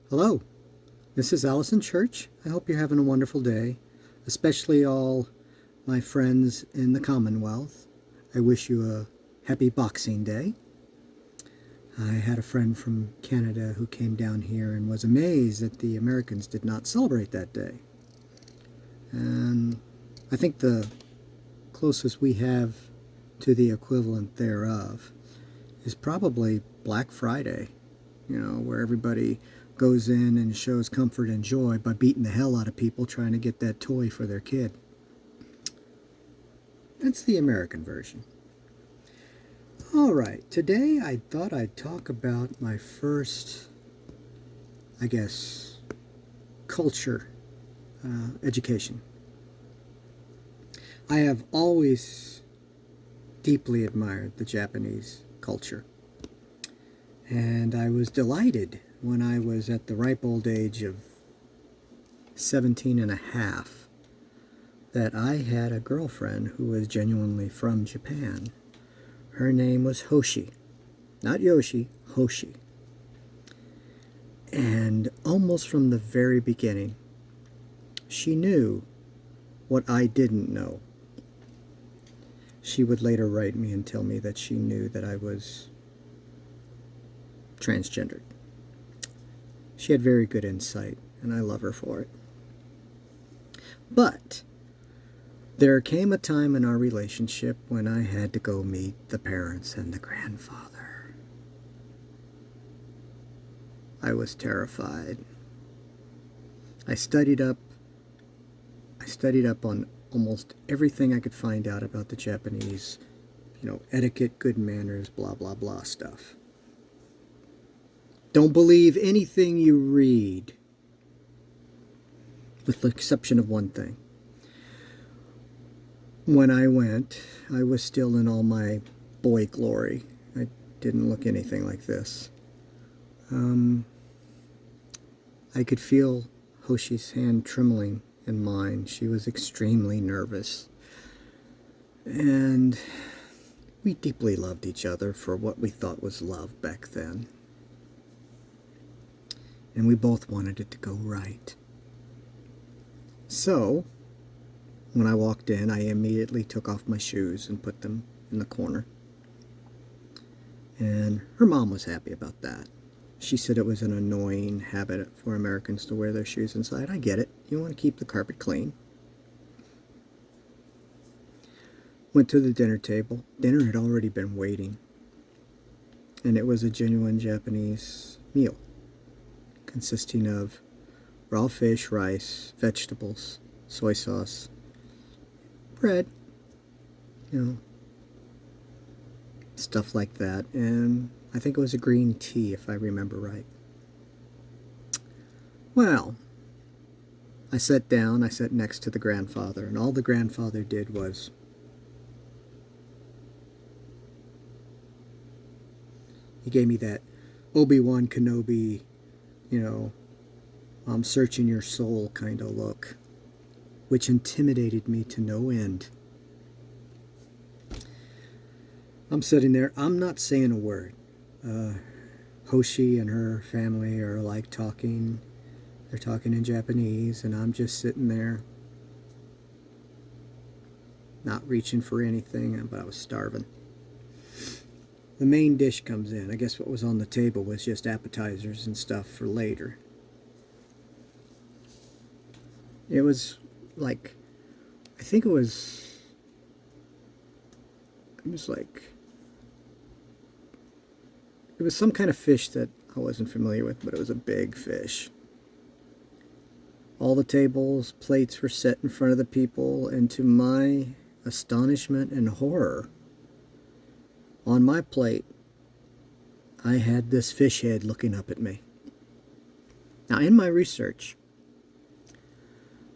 Hello, this is Allison Church. I hope you're having a wonderful day, especially all my friends in the Commonwealth. I wish you a happy Boxing Day. I had a friend from Canada who came down here and was amazed that the Americans did not celebrate that day. And I think the closest we have to the equivalent thereof is probably Black Friday, where everybody goes in and shows comfort and joy by beating the hell out of people trying to get that toy for their kid. That's the American version. All right, today I thought I'd talk about my first, I guess, culture education. I have always deeply admired the Japanese culture, and I was delighted when I was at the ripe old age of 17 and a half that I had a girlfriend who was genuinely from Japan. Her name was Hoshi. Not Yoshi, Hoshi. And almost from the very beginning, she knew what I didn't know. She would later write me and tell me that she knew that I was transgendered. She had very good insight, and I love her for it. But there came a time in our relationship when I had to go meet the parents and the grandfather. I was terrified. I studied up on almost everything I could find out about the Japanese, etiquette, good manners, blah, blah, blah stuff. Don't believe anything you read, with the exception of one thing. When I went, I was still in all my boy glory. I didn't look anything like this. I could feel Hoshi's hand trembling in mine. She was extremely nervous. And we deeply loved each other for what we thought was love back then. And we both wanted it to go right. So, when I walked in, I immediately took off my shoes and put them in the corner. And her mom was happy about that. She said it was an annoying habit for Americans to wear their shoes inside. I get it. You want to keep the carpet clean. Went to the dinner table. Dinner had already been waiting. And it was a genuine Japanese meal, consisting of raw fish, rice, vegetables, soy sauce, bread, stuff like that. And I think it was a green tea, if I remember right. Well, I sat down, I sat next to the grandfather, and all the grandfather did was he gave me that Obi-Wan Kenobi, I'm searching your soul kind of look, which intimidated me to no end. I'm sitting there, I'm not saying a word. Hoshi and her family are like talking, they're talking in Japanese, and I'm just sitting there, not reaching for anything, but I was starving. The main dish comes in. I guess what was on the table was just appetizers and stuff for later. It was like, I think it was like, it was some kind of fish that I wasn't familiar with, but it was a big fish. All the tables, plates were set in front of the people, and to my astonishment and horror, on my plate, I had this fish head looking up at me. Now, in my research,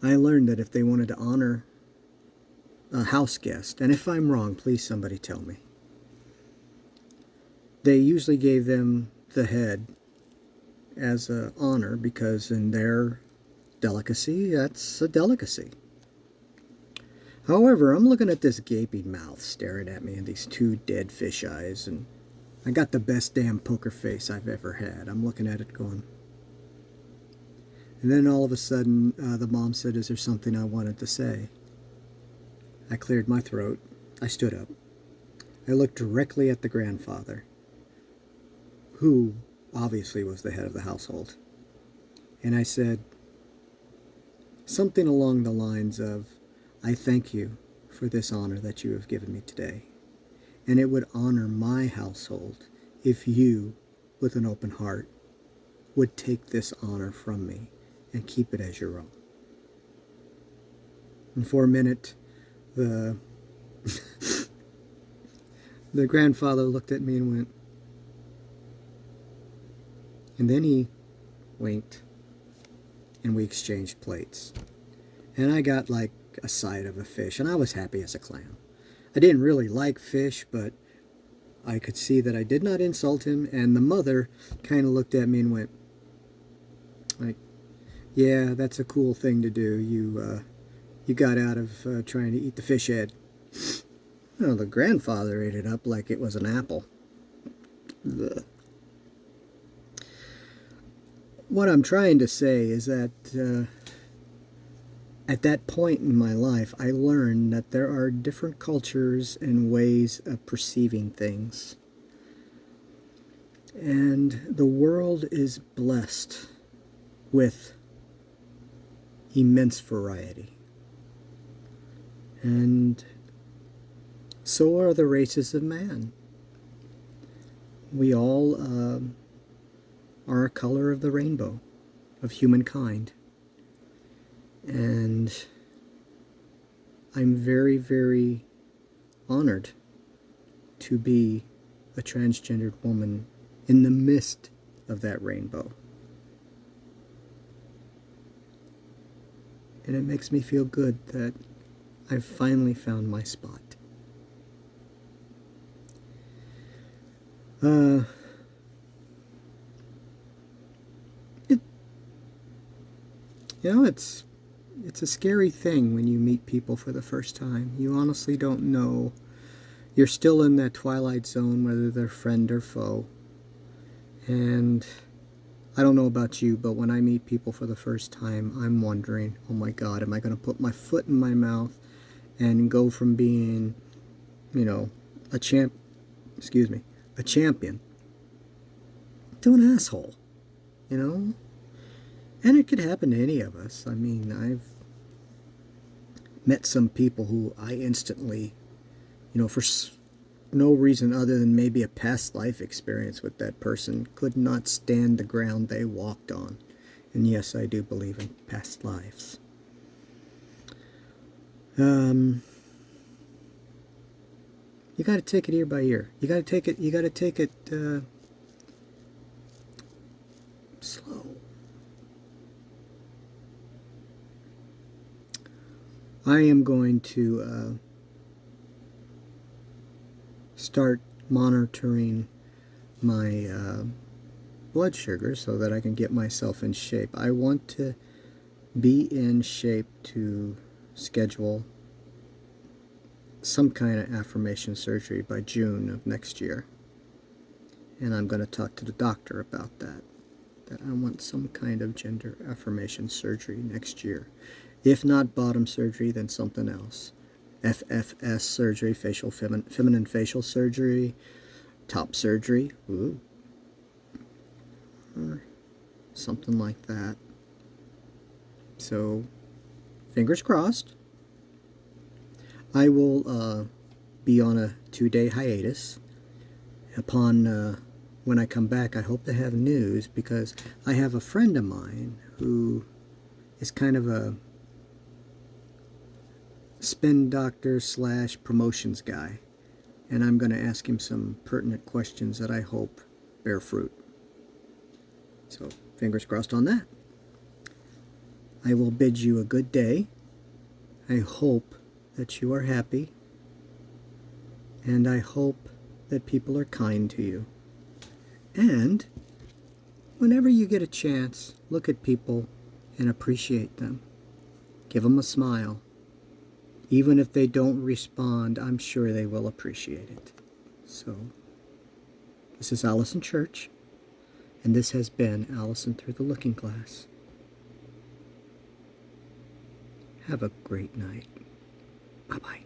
I learned that if they wanted to honor a house guest, and if I'm wrong, please somebody tell me, they usually gave them the head as an honor because in their delicacy, that's a delicacy. However, I'm looking at this gaping mouth staring at me and these two dead fish eyes, and I got the best damn poker face I've ever had. I'm looking at it going, And then all of a sudden, the mom said, "Is there something I wanted to say?" I cleared my throat. I stood up. I looked directly at the grandfather, who obviously was the head of the household. And I said something along the lines of, "I thank you for this honor that you have given me today. And it would honor my household if you, with an open heart, would take this honor from me and keep it as your own." And for a minute, the the grandfather looked at me and went, and then he winked, and we exchanged plates. And I got like a side of a fish, and I was happy as a clam. I didn't really like fish, but I could see that I did not insult him, and the mother kind of looked at me and went, like, "Yeah, that's a cool thing to do. You got out of trying to eat the fish head." Well, the grandfather ate it up like it was an apple. Ugh. What I'm trying to say is that at that point in my life, I learned that there are different cultures and ways of perceiving things. And the world is blessed with immense variety. And so are the races of man. We all are a color of the rainbow of humankind. And I'm very, very honored to be a transgendered woman in the midst of that rainbow. And it makes me feel good that I've finally found my spot. It's a scary thing when you meet people for the first time. You honestly don't know. You're still in that twilight zone, whether they're friend or foe. And I don't know about you, but when I meet people for the first time, I'm wondering, oh my God, am I going to put my foot in my mouth and go from being, a champion to an asshole, And it could happen to any of us. I mean, I've met some people who I instantly, for no reason other than maybe a past life experience with that person, could not stand the ground they walked on. And yes, I do believe in past lives. You got to take it ear by ear. You got to take it slow. I am going to start monitoring my blood sugar so that I can get myself in shape. I want to be in shape to schedule some kind of affirmation surgery by June of next year. And I'm going to talk to the doctor about that I want some kind of gender affirmation surgery next year. If not bottom surgery, then something else. FFS surgery, feminine facial surgery, top surgery, ooh, or something like that. So, fingers crossed. I will be on a 2-day hiatus. Upon when I come back, I hope to have news, because I have a friend of mine who is kind of a spin doctor / promotions guy, and I'm going to ask him some pertinent questions that I hope bear fruit. So, fingers crossed on that. I will bid you a good day. I hope that you are happy, and I hope that people are kind to you. And whenever you get a chance, look at people and appreciate them. Give them a smile. Even if they don't respond, I'm sure they will appreciate it. So, this is Allison Church, and this has been Allison Through the Looking Glass. Have a great night. Bye-bye.